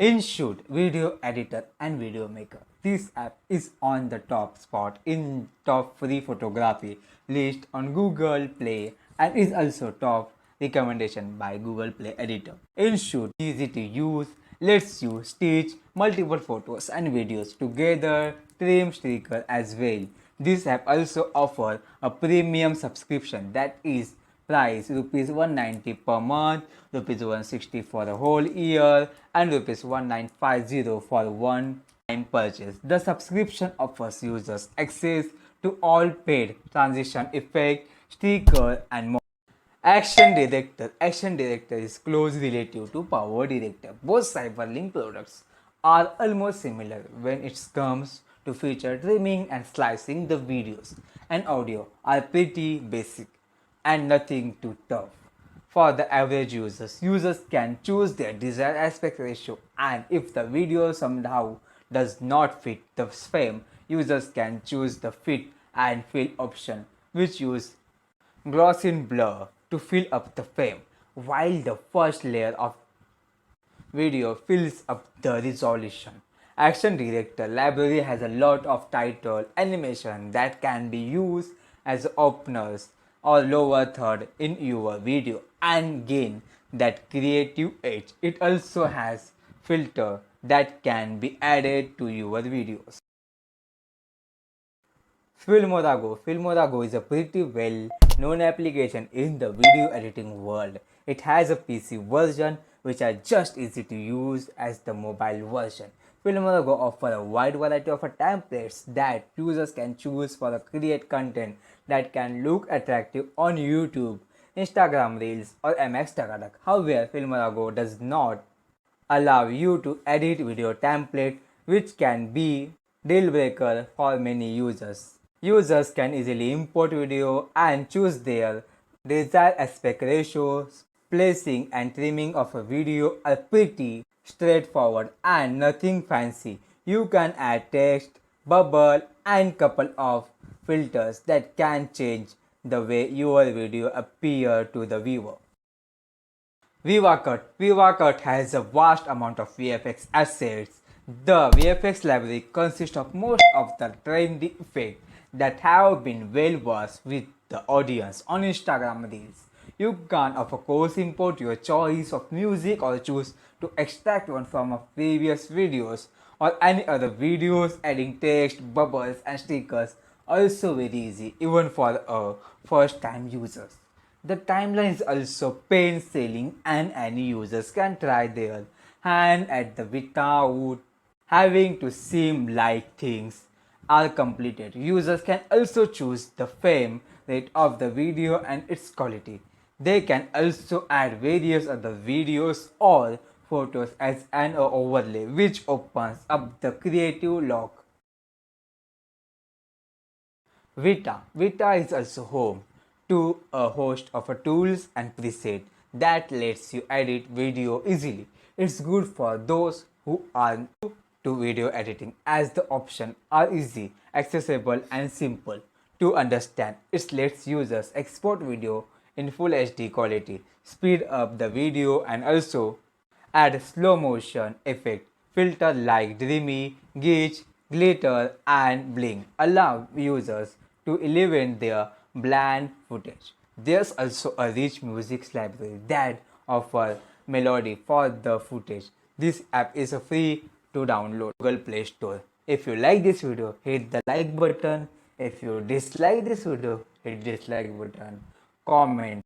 InShoot video editor and video maker. This app is on the top spot in top free photography list on Google Play and is also top recommendation by Google Play editor. InShoot easy to use, lets you stitch multiple photos and videos together, trim sticker as well. This app also offers a premium subscription that is price rupees 190 per month, rupees 160 for the whole year, and rupees 1950 for one time purchase. The subscription offers users access to all paid transition effect, sticker, and more. Action Director is close relative to Power Director. Both Cyberlink products are almost similar when it comes to feature trimming and slicing. The videos and audio are pretty basic and nothing too tough. For the average users can choose their desired aspect ratio, and if the video somehow does not fit the frame, users can choose the fit and fill option, which use Gaussian blur to fill up the frame, while the first layer of video fills up the resolution. Action Director library has a lot of title animation that can be used as openers or lower third in your video and gain that creative edge. It also has filter that can be added to your videos. Filmorago is a pretty well known application in the video editing world. It has a PC version which are just easy to use as the mobile version. Filmorago offers a wide variety of templates that users can choose for create content that can look attractive on YouTube, Instagram Reels or MX Tagadak. However, Filmorago does not allow you to edit video template, which can be deal breaker for many users. Users can easily import video and choose their desired aspect ratios. Placing and trimming of a video are pretty straightforward and nothing fancy. You can add text, bubble and couple of filters that can change the way your video appear to the viewer. VivaCut has a vast amount of VFX assets. The VFX library consists of most of the trendy effects that have been well versed with the audience on Instagram Reels. You can of course import your choice of music or choose to extract one from previous videos or any other videos. Adding text, bubbles and stickers also very easy even for first time users. The timeline is also plain sailing and any users can try their hand at the without having to seem like things are completed. Users can also choose the frame rate of the video and its quality. They can also add various other videos or photos as an overlay, which opens up the creative lock. Vita is also home to a host of tools and presets that lets you edit video easily. It's good for those who are new to video editing as the options are easy, accessible and simple to understand. It lets users export video in full HD quality, speed up the video and also add slow motion effect. Filter like dreamy, glitch, glitter and bling allow users to elevate their bland footage. There's also a rich music library that offers melody for the footage. This app is free to download Google Play Store. If you like this video, hit the like button. If you dislike this video, hit dislike button. Comment